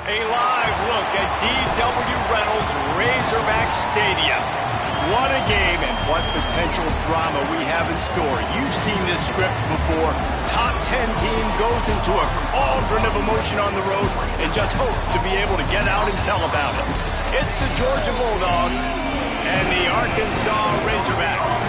A live look at D.W. Reynolds Razorback Stadium. What a game and what potential drama we have in store. You've seen this script before. Top 10 team goes into a cauldron of emotion on the road and just hopes to be able to get out and tell about it. It's the Georgia Bulldogs and the Arkansas Razorbacks.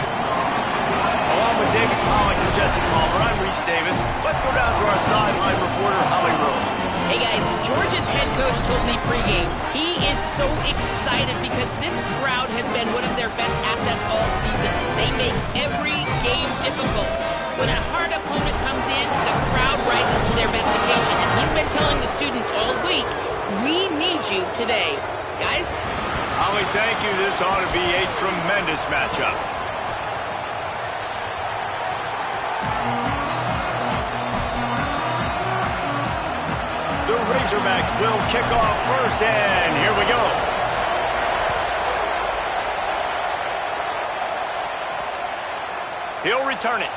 Along with David Pollack and Jesse Palmer, I'm Reese Davis. Let's go down to our sideline reporter, Holly Rowe. Hey guys, Georgia's head coach told me pregame he is so excited because this crowd has been one of their best assets all season. They make every game difficult. When a hard opponent comes in, the crowd rises to their best occasion. And he's been telling the students all week, we need you today. Guys? Holly, thank you. This ought to be a tremendous matchup. The Razorbacks will kick off first, and here we go. He'll return it.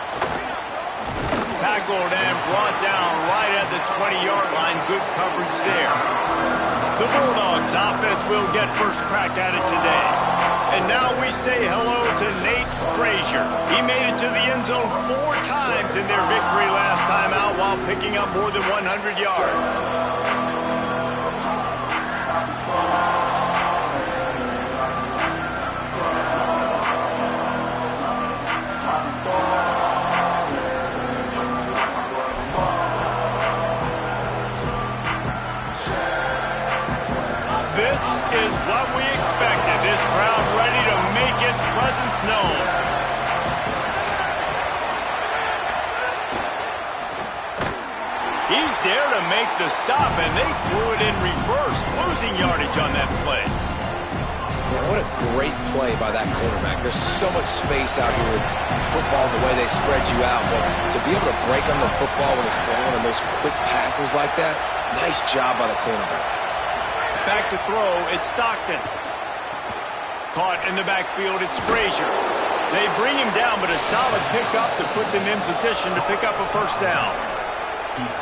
Tackled and brought down right at the 20-yard line. Good coverage there. The Bulldogs offense will get first crack at it today. And now we say hello to Nate Frazier. He made it to the end zone 4 times in their victory last time out while picking up more than 100 yards. This is what we expected. This crowd ready to make its presence known. He's there to make the stop, and they threw it in reverse, losing yardage on that play. Man, what a great play by that quarterback. There's so much space out here with football, the way they spread you out. But to be able to break on the football when it's thrown and those quick passes like that, nice job by the cornerback. Back to throw, it's Stockton. Caught in the backfield, it's Frazier. They bring him down, but a solid pickup to put them in position to pick up a first down.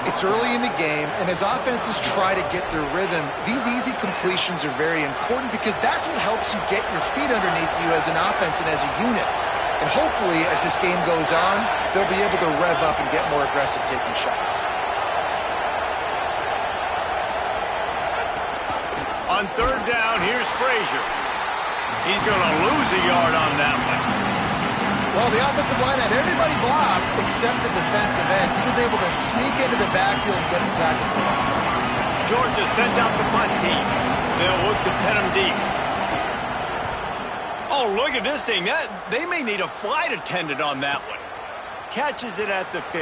It's early in the game, and as offenses try to get their rhythm, these easy completions are very important because that's what helps you get your feet underneath you as an offense and as a unit. And hopefully, as this game goes on, they'll be able to rev up and get more aggressive taking shots. On third down, here's Frazier. He's going to lose a yard on that one. Well, the offensive line had everybody blocked except the defensive end. He was able to sneak into the backfield and get the tackle for loss. Georgia sends out the punt team. They'll look to pin him deep. Oh, look at this thing. They may need a flight attendant on that one. Catches it at the 15.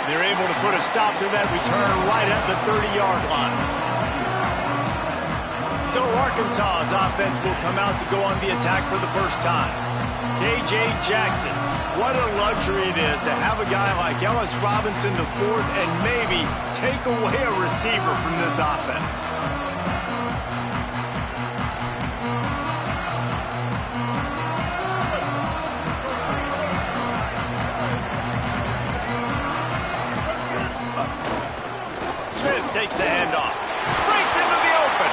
They're able to put a stop to that return right at the 30-yard line. So Arkansas's offense will come out to go on the attack for the first time. K.J. Jackson, what a luxury it is to have a guy like Ellis Robinson the fourth and maybe take away a receiver from this offense. Smith takes the handoff. Breaks into the open.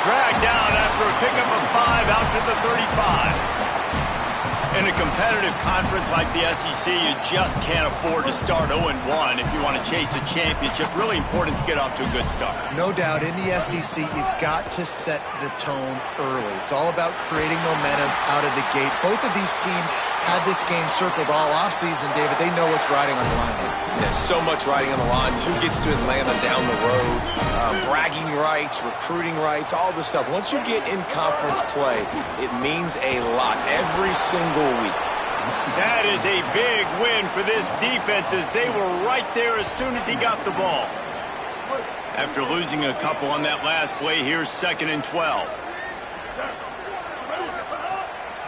Dragged down after a pickup of 5 out to the 35. In a competitive conference like the SEC, you just can't afford to start 0-1 if you want to chase a championship. Really important to get off to a good start. No doubt, in the SEC, you've got to set the tone early. It's all about creating momentum out of the gate. Both of these teams had this game circled all offseason, David. They know what's riding on the line here. There's so much riding on the line. Who gets to Atlanta down the road? Bragging rights, recruiting rights, all this stuff. Once you get in conference play, it means a lot every single week. That is a big win for this defense as they were right there as soon as he got the ball. After losing a couple on that last play, here's 2nd and 12.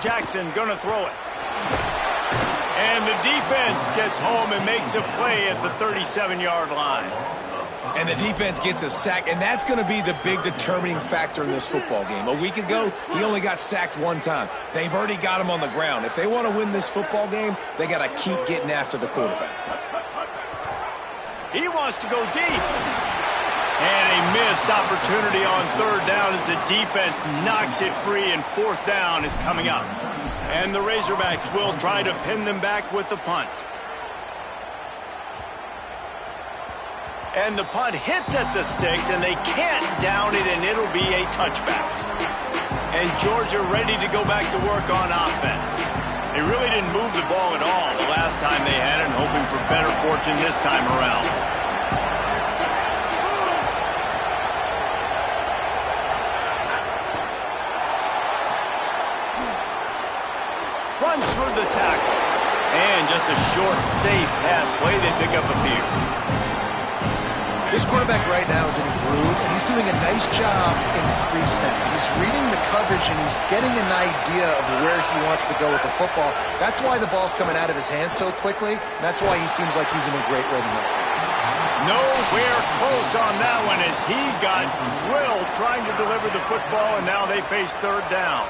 Jackson gonna throw it. And the defense gets home and makes a play at the 37-yard line. And the defense gets a sack, and that's going to be the big determining factor in this football game. A week ago, he only got sacked 1 time. They've already got him on the ground. If they want to win this football game, they got to keep getting after the quarterback. He wants to go deep. And a missed opportunity on third down as the defense knocks it free, and fourth down is coming up. And the Razorbacks will try to pin them back with the punt. And the punt hits at the 6, and they can't down it, and it'll be a touchback. And Georgia ready to go back to work on offense. They really didn't move the ball at all the last time they had it, and hoping for better fortune this time around. Runs through the tackle. And just a short, safe pass play. They pick up a few. This quarterback right now is in a groove, and he's doing a nice job in pre-snap. He's reading the coverage, and he's getting an idea of where he wants to go with the football. That's why the ball's coming out of his hands so quickly, and that's why he seems like he's in a great rhythm right now. Nowhere close on that one as he got drilled trying to deliver the football, and now they face third down.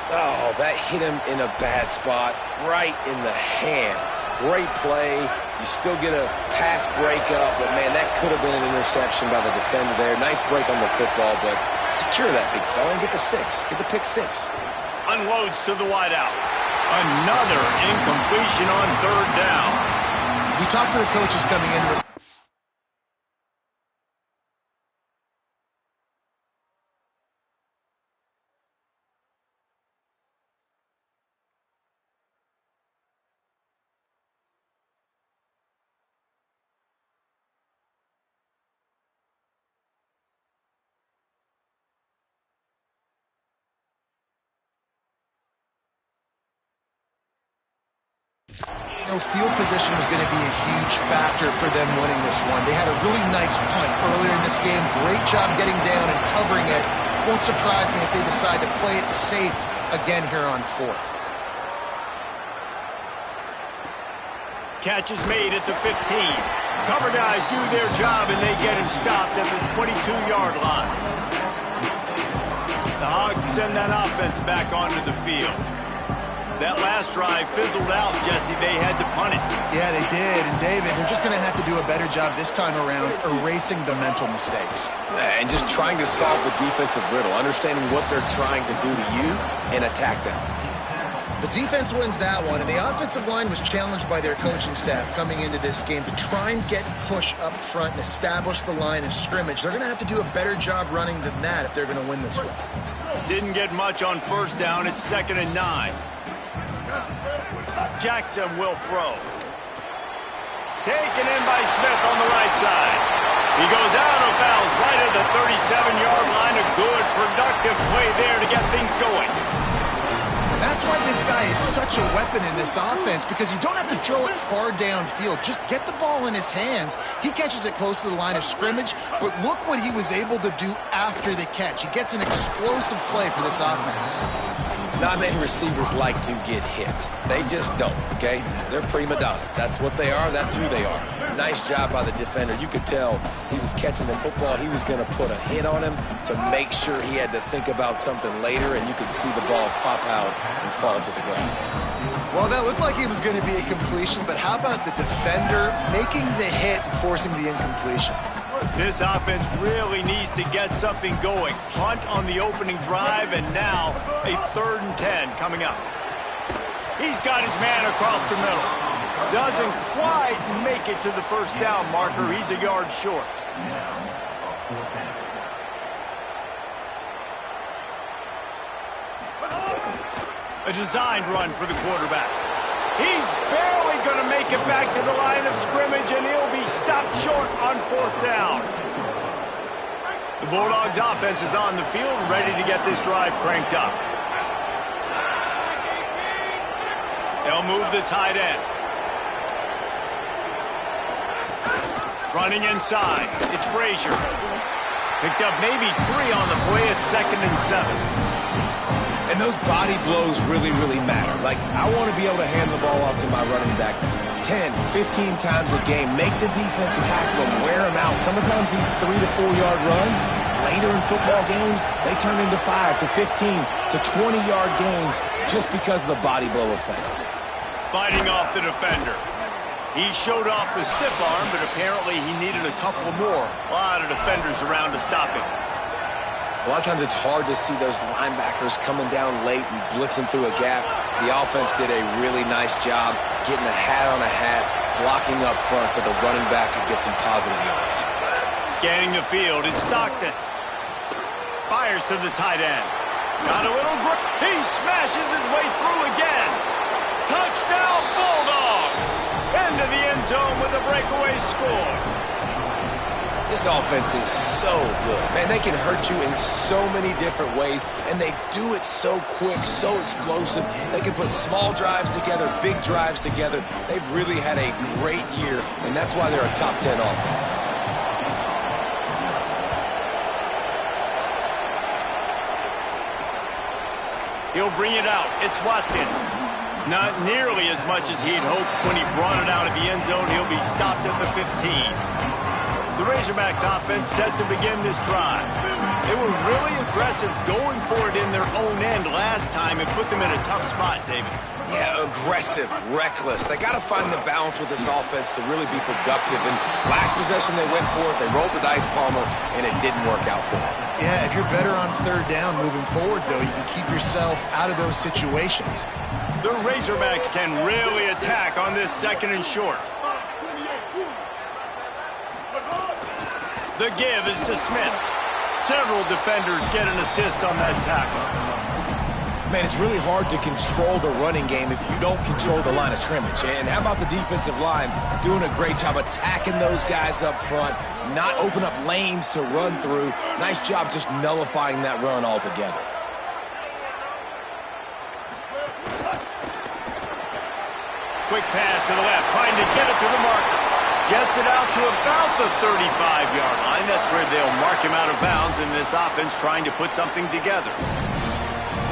Oh, that hit him in a bad spot, right in the hands. Great play. You still get a pass breakup, but, man, that could have been an interception by the defender there. Nice break on the football, but secure that big fella and get the 6. Get the pick 6. Unloads to the wideout. Another incompletion on third down. We talked to the coaches coming into this. Field position was going to be a huge factor for them winning this one. They had a really nice punt earlier in this game. Great job getting down and covering it. Won't surprise me if they decide to play it safe again here on fourth. Catch is made at the 15. Cover guys do their job, and they get him stopped at the 22-yard line. The Hogs send that offense back onto the field. That last drive fizzled out, Jesse. They had to punt it. Yeah, they did. And, David, they're just going to have to do a better job this time around erasing the mental mistakes. And just trying to solve the defensive riddle, understanding what they're trying to do to you and attack them. The defense wins that one, and the offensive line was challenged by their coaching staff coming into this game to try and get push up front and establish the line of scrimmage. They're going to have to do a better job running than that if they're going to win this one. Didn't get much on first down. It's 2nd and 9. Jackson will throw. Taken in by Smith on the right side. He goes out of bounds right at the 37-yard line. A good, productive play there to get things going. And that's why this guy is such a weapon in this offense, because you don't have to throw it far downfield. Just get the ball in his hands. He catches it close to the line of scrimmage, but look what he was able to do after the catch. He gets an explosive play for this offense. Not many receivers like to get hit. They just don't, okay? They're prima donnas. That's what they are. That's who they are. Nice job by the defender. You could tell he was catching the football. He was going to put a hit on him to make sure he had to think about something later, and you could see the ball pop out and fall to the ground. Well, that looked like it was going to be a completion, but how about the defender making the hit and forcing the incompletion? This offense really needs to get something going. Punt on the opening drive, and now a 3rd and 10 coming up. He's got his man across the middle. Doesn't quite make it to the first down marker. He's a yard short. A designed run for the quarterback. He's barely going to make it back to the line of scrimmage, and he'll be stopped short on 4th down. The Bulldogs offense is on the field, ready to get this drive cranked up. They'll move the tight end. Running inside. It's Frazier. Picked up maybe 3 on the play at 2nd and 7. And those body blows really, really matter. Like, I want to be able to hand the ball off to my running back 10, 15 times a game. Make the defense tackle him, wear him out. Sometimes these 3 to 4 yard runs, later in football games, they turn into 5 to 15 to 20-yard gains just because of the body blow effect. Fighting off the defender. He showed off the stiff arm, but apparently he needed a couple more. A lot of defenders around to stop him. A lot of times it's hard to see those linebackers coming down late and blitzing through a gap. The offense did a really nice job getting a hat on a hat, blocking up front so the running back could get some positive yards. Scanning the field, it's Stockton. Fires to the tight end. Got a little grip. He smashes his way through again. Touchdown, Bulldogs! Into the end zone with a breakaway score. This offense is so good. Man, they can hurt you in so many different ways, and they do it so quick, so explosive. They can put small drives together, big drives together. They've really had a great year, and that's why they're a top 10 offense. He'll bring it out. It's Watkins. Not nearly as much as he'd hoped when he brought it out of the end zone. He'll be stopped at the 15. The Razorbacks offense set to begin this drive. They were really aggressive going for it in their own end last time and put them in a tough spot, David. Yeah, aggressive, reckless. They got to find the balance with this offense to really be productive. And last possession they went for it, they rolled the dice, Palmer, and it didn't work out for them. Yeah, if you're better on third down moving forward, though, you can keep yourself out of those situations. The Razorbacks can really attack on this second and short. The give is to Smith. Several defenders get an assist on that tackle. Man, it's really hard to control the running game if you don't control the line of scrimmage. And how about the defensive line doing a great job attacking those guys up front, not open up lanes to run through. Nice job just nullifying that run altogether. Quick pass to the left, trying to get it to the marker. Gets it out to about the 35-yard line. That's where they'll mark him out of bounds, and this offense trying to put something together.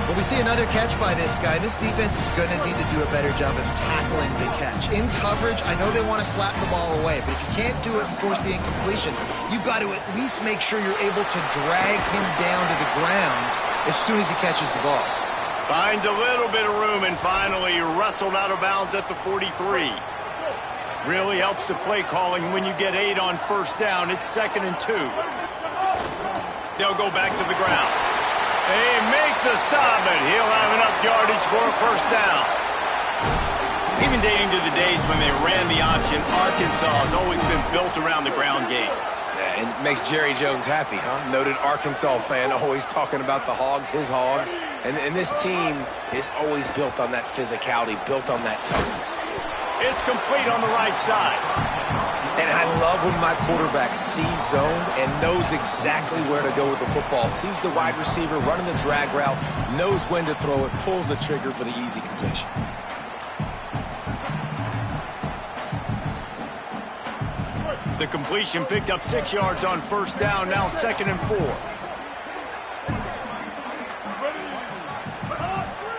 Well, we see another catch by this guy. This defense is going to need to do a better job of tackling the catch. In coverage, I know they want to slap the ball away, but if you can't do it and force the incompletion, you've got to at least make sure you're able to drag him down to the ground as soon as he catches the ball. Finds a little bit of room and finally wrestled out of bounds at the 43. Really helps the play calling when you get 8 on first down. It's 2nd and 2. They'll go back to the ground. They make the stop, and he'll have enough yardage for a first down. Even dating to the days when they ran the option, Arkansas has always been built around the ground game. Yeah, and makes Jerry Jones happy, huh? Noted Arkansas fan, always talking about the Hogs, his Hogs. And this team is always built on that physicality, built on that toughness. It's complete on the right side. And I love when my quarterback sees zone and knows exactly where to go with the football. Sees the wide receiver running the drag route, knows when to throw it, pulls the trigger for the easy completion. The completion picked up 6 yards on first down, now 2nd and 4.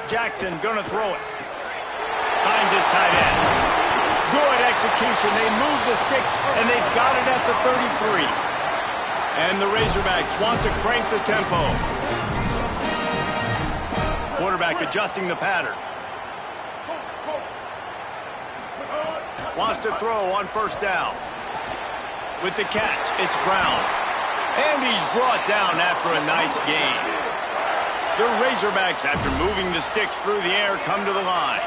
Jackson gonna throw it. Finds his tight end. Good execution. They move the sticks, and they've got it at the 33. And the Razorbacks want to crank the tempo. Quarterback adjusting the pattern. Wants to throw on first down. With the catch, it's Brown. And he's brought down after a nice gain. The Razorbacks, after moving the sticks through the air, come to the line.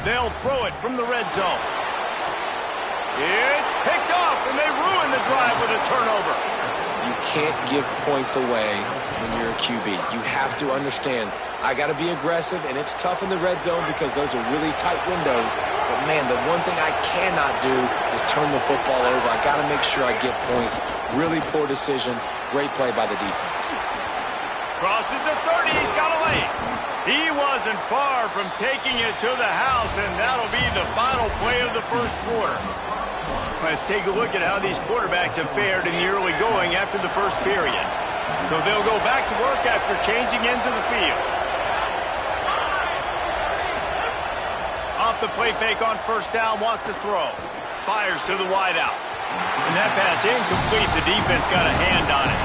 They'll throw it from the red zone. It's picked off, and they ruin the drive with a turnover. You can't give points away when you're a QB. You have to understand, I got to be aggressive, and it's tough in the red zone because those are really tight windows. But, man, the one thing I cannot do is turn the football over. I got to make sure I get points. Really poor decision. Great play by the defense. Crosses the 30. He's got a lane. He wasn't far from taking it to the house, and that'll be the final play of the first quarter. Let's take a look at how these quarterbacks have fared in the early going after the first period. So they'll go back to work after changing into the field. Off the play fake on first down, wants to throw. Fires to the wideout. And that pass incomplete. The defense got a hand on it.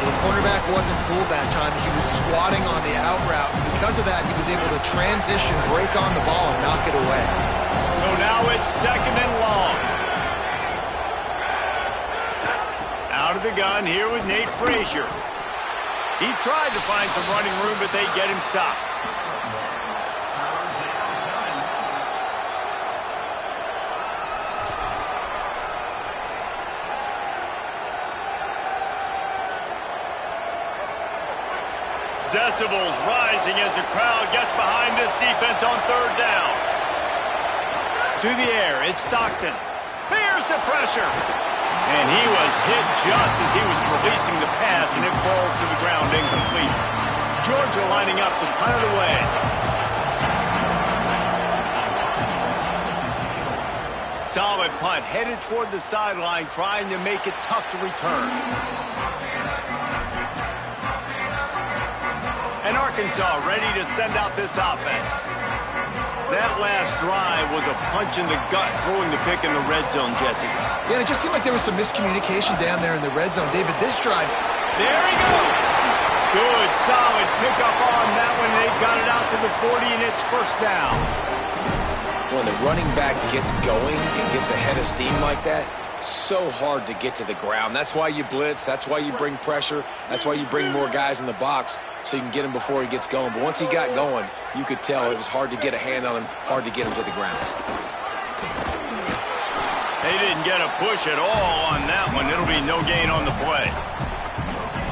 The cornerback wasn't fooled that time. He was squatting on the out route. Because of that, he was able to transition, break on the ball, and knock it away. So now it's 2nd and long. Out of the gun here with Nate Frazier. He tried to find some running room, but they get him stopped. Decibels rising as the crowd gets behind this defense on 3rd down. To the air, it's Stockton. Here's the pressure. And he was hit just as he was releasing the pass, and it falls to the ground incomplete. Georgia lining up to punt it away. Solid punt, headed toward the sideline, trying to make it tough to return. And Arkansas ready to send out this offense. That last drive was a punch in the gut, throwing the pick in the red zone, Jesse. Yeah, and it just seemed like there was some miscommunication down there in the red zone. David, this drive... There he goes! Good, solid pickup on that one. They got it out to the 40, and it's 1st down. When the running back gets going and gets ahead of steam like that, so hard to get to the ground. That's why you blitz. That's why you bring pressure. That's why you bring more guys in the box so you can get him before he gets going. But once he got going, you could tell it was hard to get a hand on him, hard to get him to the ground. They didn't get a push at all on that one. It'll be no gain on the play.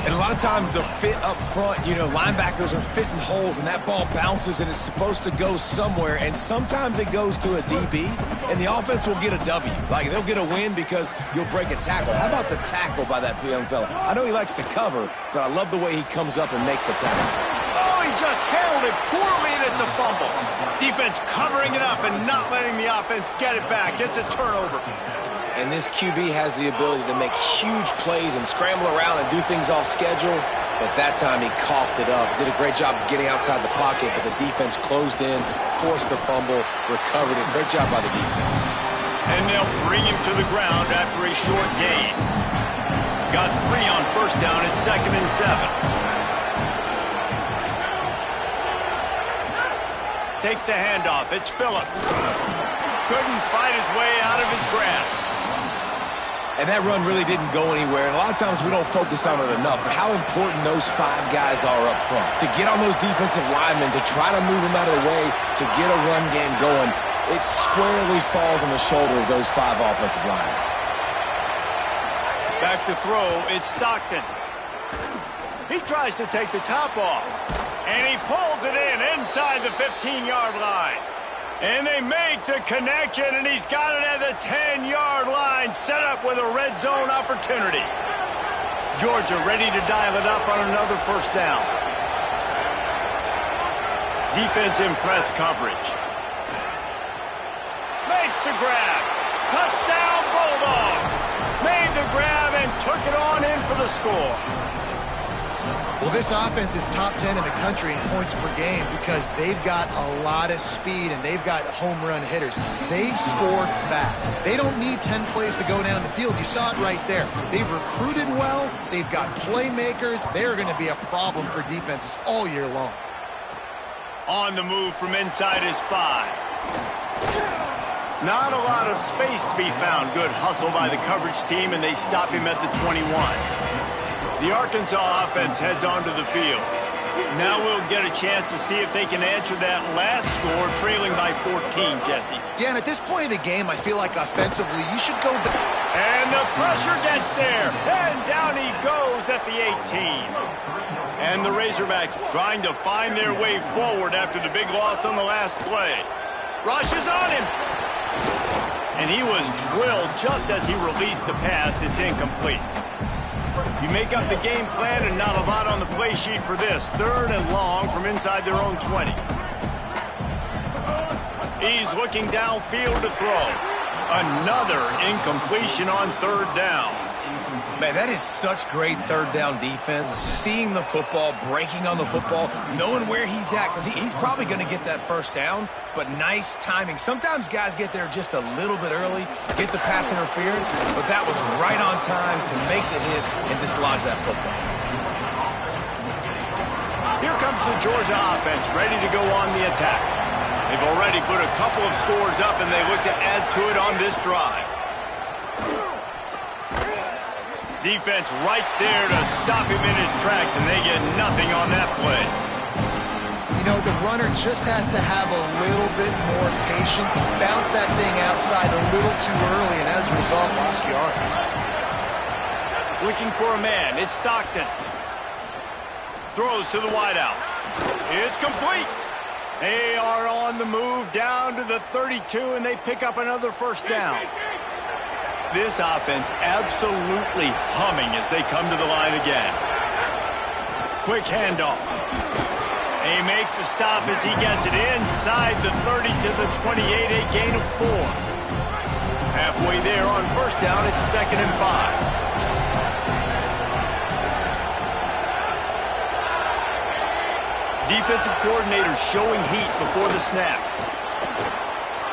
And a lot of times the fit up front, you know, linebackers are fitting holes and that ball bounces and it's supposed to go somewhere. And sometimes it goes to a DB and the offense will get a W. Like they'll get a win because you'll break a tackle. How about the tackle by that young fella? I know he likes to cover, but I love the way he comes up and makes the tackle. Oh, he just handled it poorly and it's a fumble. Defense covering it up and not letting the offense get it back. It's a turnover. And this QB has the ability to make huge plays and scramble around and do things off schedule. But that time he coughed it up. Did a great job of getting outside the pocket, but the defense closed in, forced the fumble, recovered it. Great job by the defense. And they'll bring him to the ground after a short gain. Got 3 on 1st down at 2nd and 7. Takes the handoff. It's Phillips. Couldn't fight his way out of his grasp. And that run really didn't go anywhere. And a lot of times we don't focus on it enough, but how important those 5 guys are up front. To get on those defensive linemen, to try to move them out of the way, to get a run game going, it squarely falls on the shoulder of those 5 offensive linemen. Back to throw, it's Stockton. He tries to take the top off. And he pulls it in inside the 15-yard line. And they make the connection, and he's got it at the 10-yard line, set up with a red zone opportunity. Georgia ready to dial it up on another 1st down. Defense in press coverage. Makes the grab. Touchdown, Bulldogs. Made the grab and took it on in for the score. Well, this offense is top 10 in the country in points per game because they've got a lot of speed and they've got home run hitters. They score fast. They don't need 10 plays to go down the field. You saw it right there. They've recruited well. They've got playmakers. They're going to be a problem for defenses all year long. On the move from inside is 5. Not a lot of space to be found. Good hustle by the coverage team, and they stop him at the 21. The Arkansas offense heads onto the field. Now we'll get a chance to see if they can answer that last score, trailing by 14, Jesse. Yeah, and at this point of the game, I feel like offensively, you should go... And the pressure gets there, and down he goes at the 18. And the Razorbacks trying to find their way forward after the big loss on the last play. Rush is on him. And he was drilled just as he released the pass. It's incomplete. You make up the game plan and not a lot on the play sheet for this. 3rd and long from inside their own 20. He's looking downfield to throw. Another incompletion on 3rd down. Man, that is such great 3rd down defense. Seeing the football, breaking on the football, knowing where he's at, because he's probably going to get that 1st down, but nice timing. Sometimes guys get there just a little bit early, get the pass interference, but that was right on time to make the hit and dislodge that football. Here comes the Georgia offense, ready to go on the attack. They've already put a couple of scores up, and they look to add to it on this drive. Defense right there to stop him in his tracks, and they get nothing on that play. You know, the runner just has to have a little bit more patience. Bounce that thing outside a little too early, and as a result, lost yards. Looking for a man. It's Stockton. Throws to the wideout. It's complete. They are on the move down to the 32, and they pick up another first down. This offense absolutely humming as they come to the line again. Quick handoff. They make the stop as he gets it inside the 30 to the 28, a gain of 4. Halfway there on first down, it's 2nd and 5. Defensive coordinator showing heat before the snap.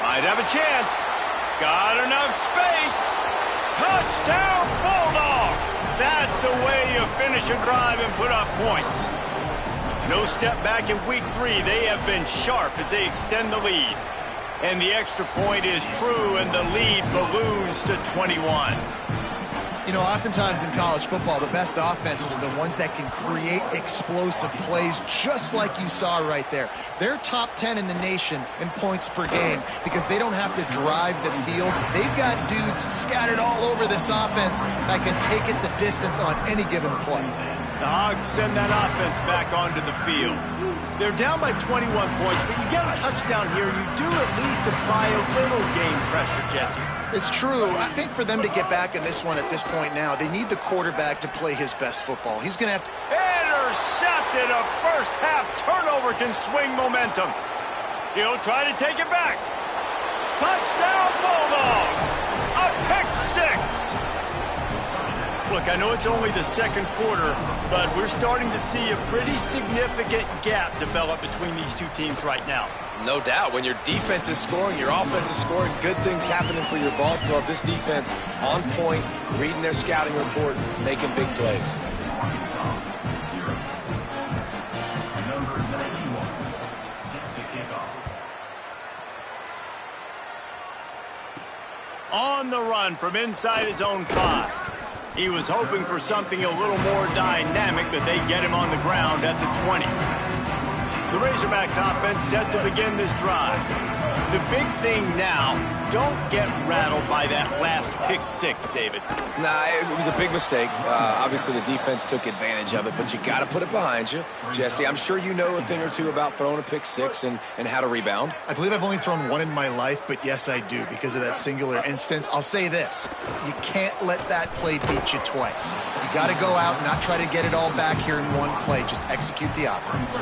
Might have a chance. Got enough space. Touchdown, Bulldogs! That's the way you finish a drive and put up points. No step back in week 3. They have been sharp as they extend the lead. And the extra point is true, and the lead balloons to 21. You know, oftentimes in college football, the best offenses are the ones that can create explosive plays, just like you saw right there. They're top 10 in the nation in points per game because they don't have to drive the field. They've got dudes scattered all over this offense that can take it the distance on any given play. The Hogs send that offense back onto the field. They're down by 21 points, but you get a touchdown here, and you do at least apply a little game pressure, Jesse. It's true. I think for them to get back in this one at this point now, they need the quarterback to play his best football. He's going to have to... Intercepted! A first-half turnover can swing momentum. He'll try to take it back. Touchdown, Bulldogs! A pick 6! Look, I know it's only the second quarter, but we're starting to see a pretty significant gap develop between these two teams right now. No doubt. When your defense is scoring, your offense is scoring, good things happening for your ball club. This defense on point, reading their scouting report, making big plays. On the run from inside his own 5. He was hoping for something a little more dynamic, but they get him on the ground at the 20. The Razorbacks offense set to begin this drive. The big thing now, don't get rattled by that last pick 6, David. Nah, it was a big mistake. Obviously, the defense took advantage of it, but you got to put it behind you. Jesse, I'm sure you know a thing or two about throwing a pick 6 and how to rebound. I believe I've only thrown one in my life, but yes, I do because of that singular instance. I'll say this. You can't let that play beat you twice. You got to go out and not try to get it all back here in one play. Just execute the offense.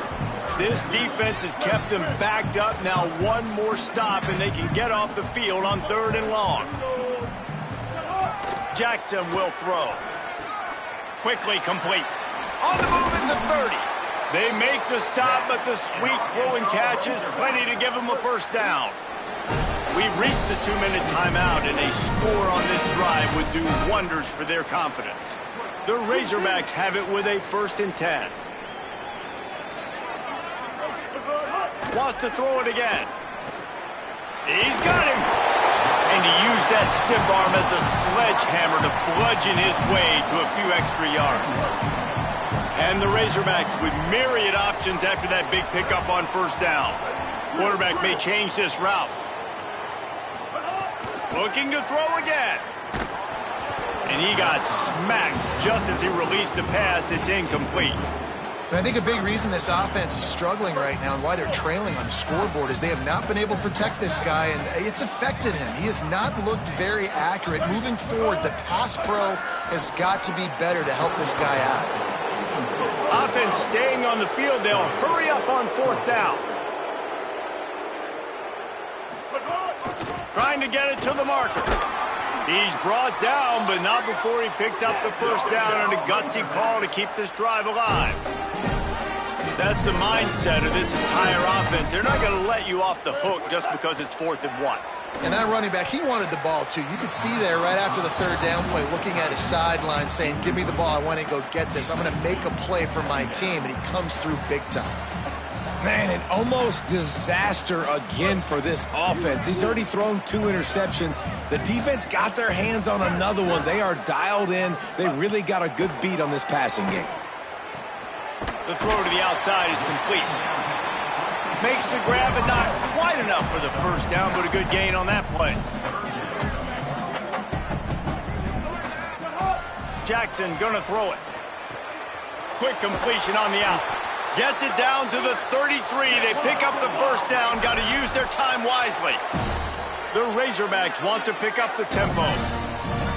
This defense has kept them backed up. Now one more stop, and they can get off the field on 3rd and long. Jackson will throw. Quickly complete. On the move at the 30. They make the stop, but the sweet throw and catch is plenty to give them a first down. We've reached the 2-minute timeout, and a score on this drive would do wonders for their confidence. The Razorbacks have it with a 1st and 10. Wants to throw it again. He's got him. And he used that stiff arm as a sledgehammer to bludgeon his way to a few extra yards. And the Razorbacks with myriad options after that big pickup on first down. Quarterback may change this route. Looking to throw again. And he got smacked just as he released the pass. It's incomplete. And I think a big reason this offense is struggling right now and why they're trailing on the scoreboard is they have not been able to protect this guy, and it's affected him. He has not looked very accurate. Moving forward, the pass pro has got to be better to help this guy out. Offense staying on the field. They'll hurry up on 4th down. Trying to get it to the marker. He's brought down, but not before he picks up the first down, and a gutsy call to keep this drive alive. That's the mindset of this entire offense. They're not going to let you off the hook just because it's 4th and 1. And that running back, he wanted the ball, too. You could see there right after the 3rd down play, looking at his sideline, saying, give me the ball. I want to go get this. I'm going to make a play for my team. And he comes through big time. Man, an almost disaster again for this offense. He's already thrown 2 interceptions. The defense got their hands on another one. They are dialed in. They really got a good beat on this passing game. The throw to the outside is complete. Makes the grab, but not quite enough for the 1st down, but a good gain on that play. Jackson gonna throw it. Quick completion on the out. Gets it down to the 33. They pick up the 1st down. Got to use their time wisely. The Razorbacks want to pick up the tempo.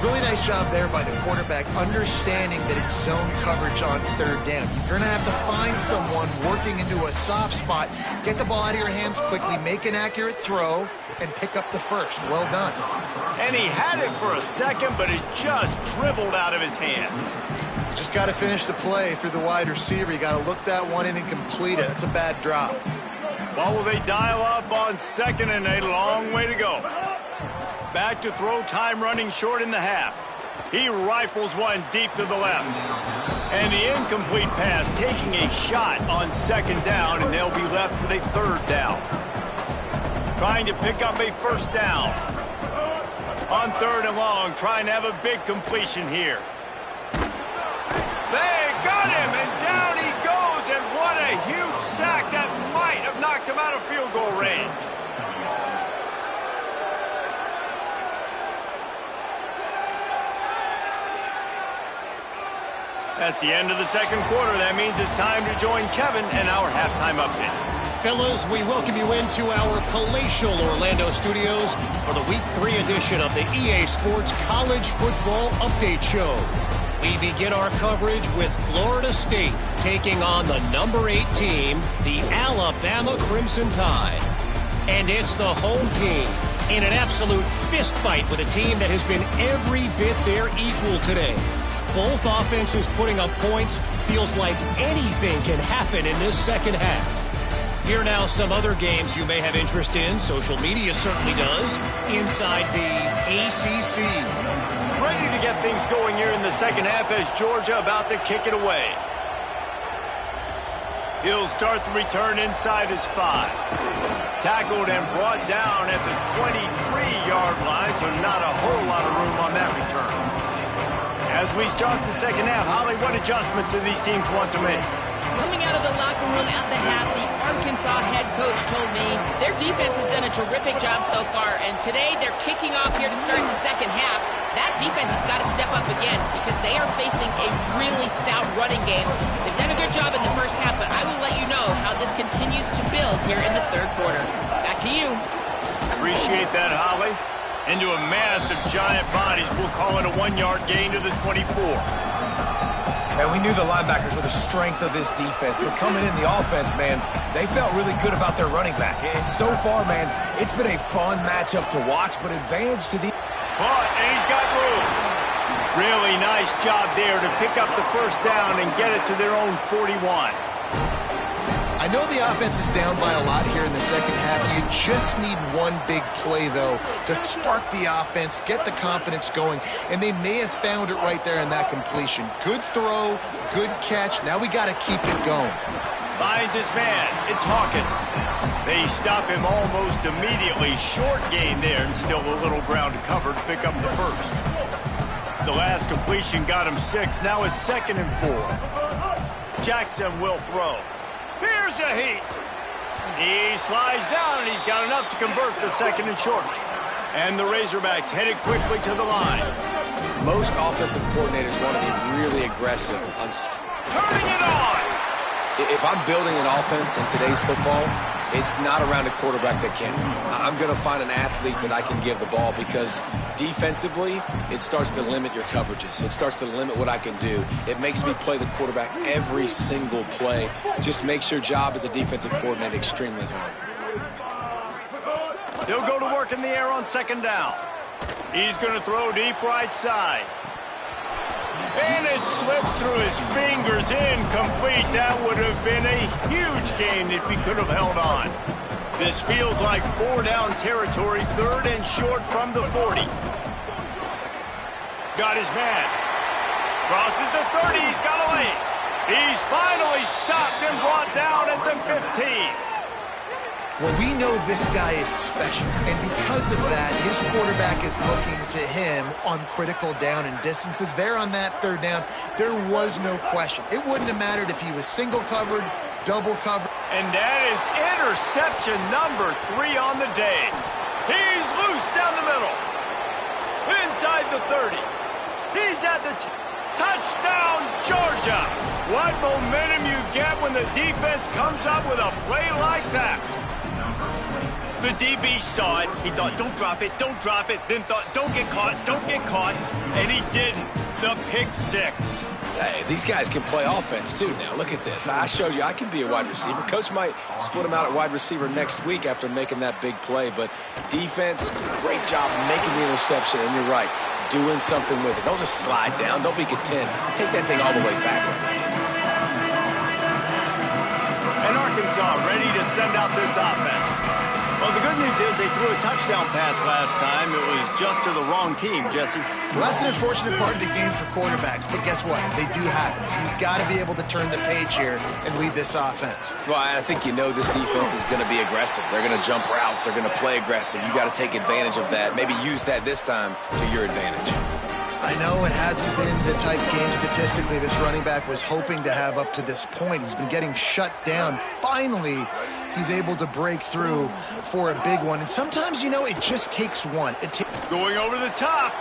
Really nice job there by the quarterback, understanding that it's zone coverage on 3rd down. You're going to have to find someone working into a soft spot, get the ball out of your hands quickly, make an accurate throw, and pick up the 1st. Well done. And he had it for a second, but it just dribbled out of his hands. You just got to finish the play through the wide receiver. You got to look that one in and complete it. It's a bad drop. Well, will they dial up on 2nd and a long way to go? Back to throw, time running short in the half. He rifles one deep to the left. And the incomplete pass taking a shot on 2nd down, and they'll be left with a 3rd down. Trying to pick up a 1st down. On 3rd and long, trying to have a big completion here. They got him, and down he goes, and what a huge sack that might have knocked him out of field goal range. That's the end of the 2nd quarter. That means it's time to join Kevin and our halftime update. Fellas, we welcome you into our palatial Orlando studios for the Week 3 edition of the EA Sports College Football Update Show. We begin our coverage with Florida State taking on the number 8 team, the Alabama Crimson Tide. And it's the home team in an absolute fist fight with a team that has been every bit their equal today. Both offenses putting up points. Feels like anything can happen in this 2nd half. Here now some other games you may have interest in. Social media certainly does. Inside the ACC. Ready to get things going here in the 2nd half as Georgia about to kick it away. He'll start the return inside his 5. Tackled and brought down at the 23-yard line, so not a whole lot of room on that return. As we start the 2nd half, Holly, what adjustments do these teams want to make? Coming out of the locker room at the half, the Arkansas head coach told me their defense has done a terrific job so far, and today they're kicking off here to start the 2nd half. That defense has got to step up again because they are facing a really stout running game. They've done a good job in the 1st half, but I will let you know how this continues to build here in the 3rd quarter. Back to you. Appreciate that, Holly. Into a mass of giant bodies. We'll call it a 1-yard gain to the 24. And we knew the linebackers were the strength of this defense, but coming in the offense, man, they felt really good about their running back. And so far, man, it's been a fun matchup to watch, but advantage to the... And he's got room. Really nice job there to pick up the 1st down and get it to their own 41. I know the offense is down by a lot here in the 2nd half. You just need one big play, though, to spark the offense, get the confidence going, and they may have found it right there in that completion. Good throw, good catch. Now we got to keep it going. Finds his man. It's Hawkins. They stop him almost immediately. Short gain there, and still a little ground to cover to pick up the 1st. The last completion got him 6. Now it's 2nd and 4. Jackson will throw. Here's a heat. He slides down, and he's got enough to convert the 2nd and short. And the Razorbacks headed quickly to the line. Most offensive coordinators want to be really aggressive on... Turning it on! If I'm building an offense in today's football, it's not around a quarterback that can. I'm going to find an athlete that I can give the ball because defensively, it starts to limit your coverages. It starts to limit what I can do. It makes me play the quarterback every single play. Just makes your job as a defensive coordinator extremely hard. He'll go to work in the air on 2nd down. He's going to throw deep right side. And it slips through his fingers, incomplete. Pete, that would have been a huge gain if he could have held on. This feels like 4-down territory, 3rd and short from the 40. Got his man. Crosses the 30, he's got a lane. He's finally stopped and brought down at the 15. Well, we know this guy is special, and because of that, his quarterback is looking to him on critical down and distances. There on that 3rd down, there was no question. It wouldn't have mattered if he was single covered, double covered. And that is interception number 3 on the day. He's loose down the middle. Inside the 30. He's at the touchdown, Georgia. What momentum you get when the defense comes up with a play like that. The DB saw it. He thought, don't drop it, then thought, don't get caught, and he didn't. The pick 6. Hey, these guys can play offense, too. Now, look at this. I showed you I can be a wide receiver. Coach might split him out at wide receiver next week after making that big play, but defense, great job making the interception, and you're right, doing something with it. Don't just slide down. Don't be content. Take that thing all the way back. And Arkansas ready to send out this offense. Well, the good news is they threw a touchdown pass last time. It was just to the wrong team, Jesse. Well, that's an unfortunate part of the game for quarterbacks, but guess what? They do happen. So you've got to be able to turn the page here and lead this offense. Well, I think you know this defense is going to be aggressive. They're going to jump routes. They're going to play aggressive. You got to take advantage of that. Maybe use that this time to your advantage. I know it hasn't been the type game statistically this running back was hoping to have up to this point. He's been getting shut down. Finally, he's able to break through for a big one. And sometimes, you know, it just takes one. Going over the top.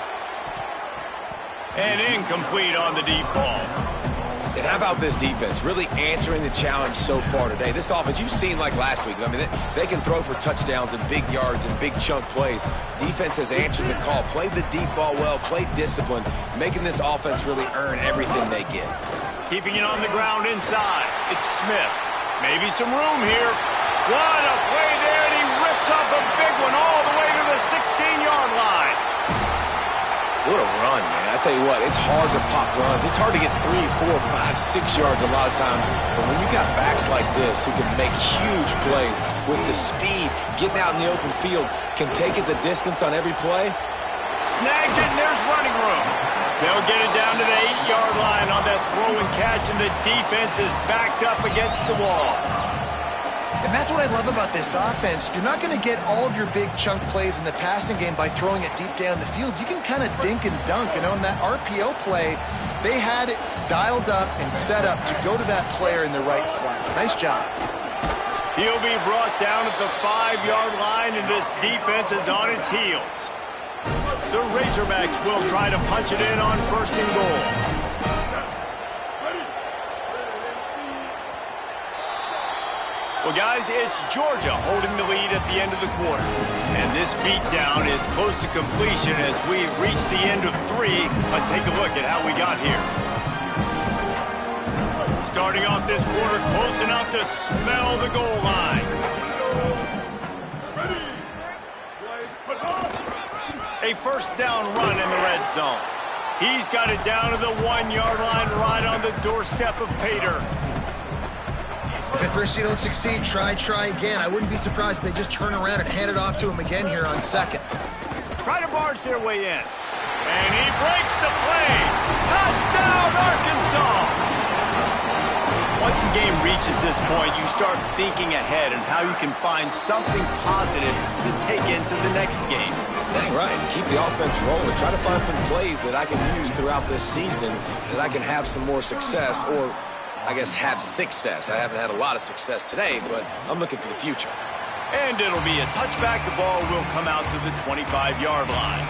And incomplete on the deep ball. And how about this defense really answering the challenge so far today? This offense, you've seen like last week. I mean, they can throw for touchdowns and big yards and big chunk plays. Defense has answered the call, played the deep ball well, played discipline, making this offense really earn everything they get. Keeping it on the ground inside. It's Smith. Maybe some room here. What a play there, and he rips off a big one all the way to the 16-yard line. What a run, man. I tell you what, it's hard to pop runs. It's hard to get 3, 4, 5, 6 yards a lot of times. But when you got backs like this who can make huge plays with the speed, getting out in the open field, can take it the distance on every play. Snags it, and there's running room. They'll get it down to the 8-yard line on that throw and catch, and the defense is backed up against the wall. And that's what I love about this offense. You're not going to get all of your big chunk plays in the passing game by throwing it deep down the field. You can kind of dink and dunk. And on that RPO play, they had it dialed up and set up to go to that player in the right flat. Nice job. He'll be brought down at the 5-yard line, and this defense is on its heels. The Razorbacks will try to punch it in on 1st and goal. Well, guys, it's Georgia holding the lead at the end of the quarter. And this beatdown is close to completion as we've reached the end of 3. Let's take a look at how we got here. Starting off this quarter close enough to smell the goal line. A 1st down run in the red zone. He's got it down to the 1-yard line right on the doorstep of Pater. If at first you don't succeed, try again. I wouldn't be surprised if they just turn around and hand it off to him again here on 2nd. Try to barge their way in. And he breaks the play. Touchdown, Arkansas! Once the game reaches this point, you start thinking ahead and how you can find something positive to take into the next game. Dang right. Keep the offense rolling. Try to find some plays that I can use throughout this season that I can have some more success, or I guess have success. I haven't had a lot of success today, but I'm looking for the future. And it'll be a touchback. The ball will come out to the 25-yard line.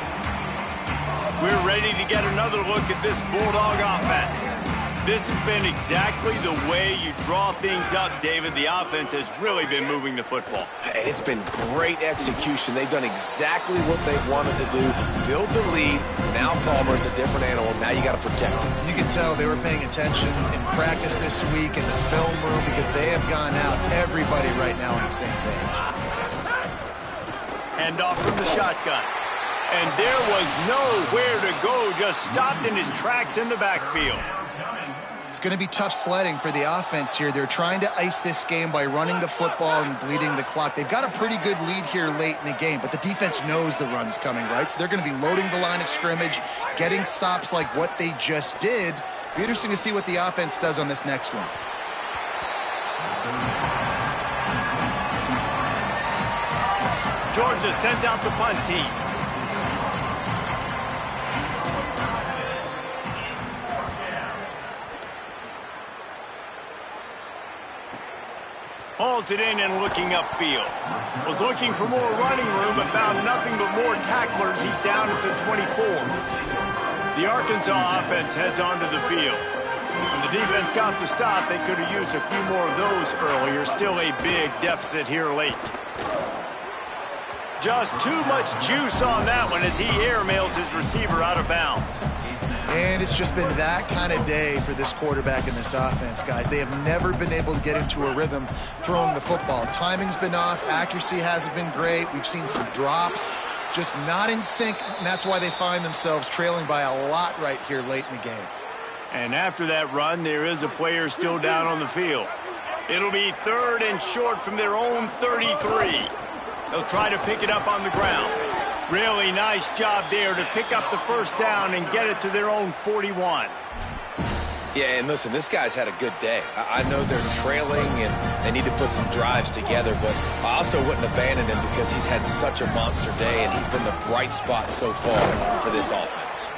We're ready to get another look at this Bulldog offense. This has been exactly the way you draw things up, David. The offense has really been moving the football. And it's been great execution. They've done exactly what they've wanted to do. Build the lead. Now Palmer's a different animal. Now you got to protect him. You can tell they were paying attention in practice this week in the film room because they have gone out, everybody right now on the same page. Hand off from the shotgun. And there was nowhere to go, just stopped in his tracks in the backfield. It's going to be tough sledding for the offense here. They're trying to ice this game by running the football and bleeding the clock. They've got a pretty good lead here late in the game, but the defense knows the run's coming, right? So they're going to be loading the line of scrimmage, getting stops like what they just did. Be interesting to see what the offense does on this next one. Georgia sends out the punt team. Hauls it in and looking upfield. Was looking for more running room, but found nothing but more tacklers. He's down at the 24. The Arkansas offense heads onto the field. When the defense got the stop, they could have used a few more of those earlier. Still a big deficit here late. Just too much juice on that one as he airmails his receiver out of bounds. And it's just been that kind of day for this quarterback in this offense, guys. They have never been able to get into a rhythm throwing the football. Timing's been off. Accuracy hasn't been great. We've seen some drops, just not in sync, and that's why they find themselves trailing by a lot right here late in the game. And after that run, there is a player still down on the field. It'll be 3rd and short from their own 33. They'll try to pick it up on the ground. Really nice job there to pick up the first down and get it to their own 41. Yeah, and listen, this guy's had a good day. I know they're trailing and they need to put some drives together, but I also wouldn't abandon him because he's had such a monster day and he's been the bright spot so far for this offense.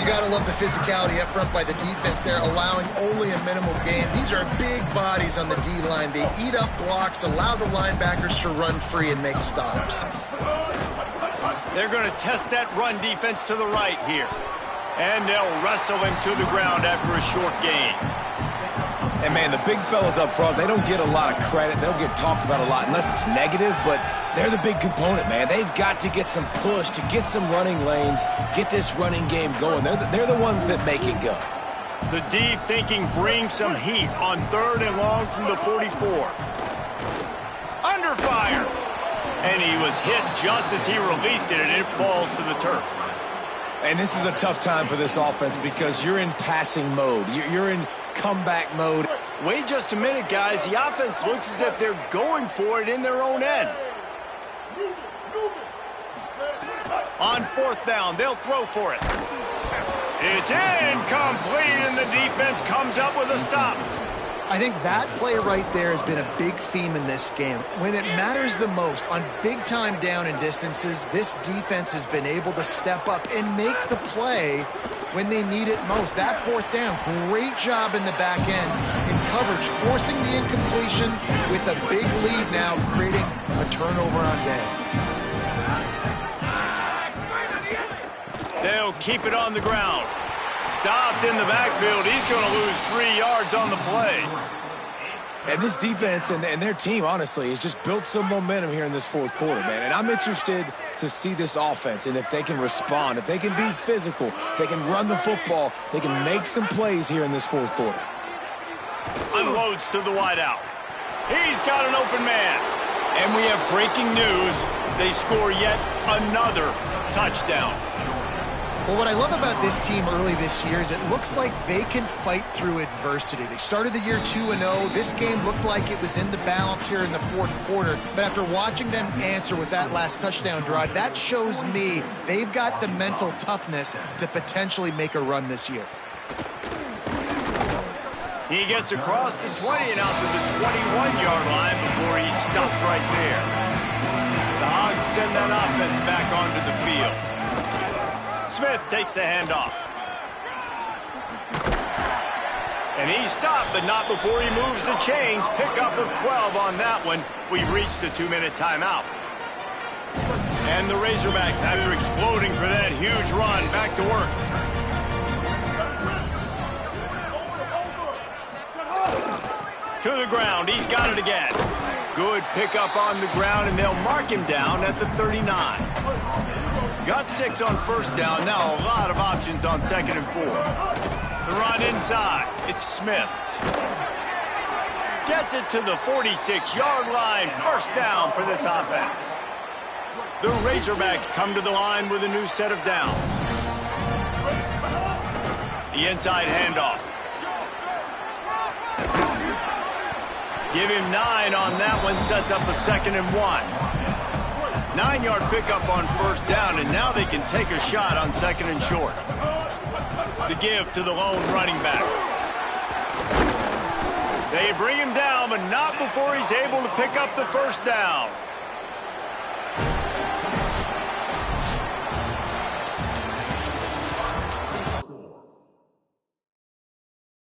You got to love the physicality up front by the defense there, allowing only a minimal gain. These are big bodies on the D-line. They eat up blocks, allow the linebackers to run free and make stops. They're going to test that run defense to the right here. And they'll wrestle him to the ground after a short gain. And, man, the big fellas up front, they don't get a lot of credit. They don't get talked about a lot unless it's negative, but they're the big component, man. They've got to get some push, to get some running lanes, get this running game going. They're the ones that make it go. The D thinking bring some heat on 3rd and long from the 44. Under fire. And he was hit just as he released it, and it falls to the turf. And this is a tough time for this offense because you're in passing mode. You're in comeback mode. Wait just a minute, guys. The offense looks as if they're going for it in their own end. On 4th down, they'll throw for it. It's incomplete, and the defense comes up with a stop. I think that play right there has been a big theme in this game. When it matters the most, on big-time down and distances, this defense has been able to step up and make the play when they need it most. That 4th down, great job in the back end in coverage, forcing the incompletion with a big lead now, creating a turnover on downs. They'll keep it on the ground. Stopped in the backfield. He's going to lose 3 yards on the play. And this defense and their team, honestly, has just built some momentum here in this 4th quarter, man. And I'm interested to see this offense and if they can respond, if they can be physical, if they can run the football, they can make some plays here in this 4th quarter. Unloads to the wideout. He's got an open man. And we have breaking news. They score yet another touchdown. Well, what I love about this team early this year is it looks like they can fight through adversity. They started the year 2-0. This game looked like it was in the balance here in the 4th quarter. But after watching them answer with that last touchdown drive, that shows me they've got the mental toughness to potentially make a run this year. He gets across the 20 and out to the 21-yard line before he stops right there. The Hogs send that offense back onto the field. Smith takes the handoff. And he stopped, but not before he moves the chains. Pickup of 12 on that one. We've reached the 2-minute timeout. And the Razorbacks, after exploding for that huge run, back to work. To the ground. He's got it again. Good pickup on the ground, and they'll mark him down at the 39. Got 6 on 1st down. Now a lot of options on 2nd and 4. The run inside. It's Smith. Gets it to the 46-yard line. 1st down for this offense. The Razorbacks come to the line with a new set of downs. The inside handoff. Give him 9 on that one, sets up a 2nd and 1. 9-yard pickup on 1st down, and now they can take a shot on 2nd and short. The give to the lone running back. They bring him down, but not before he's able to pick up the 1st down.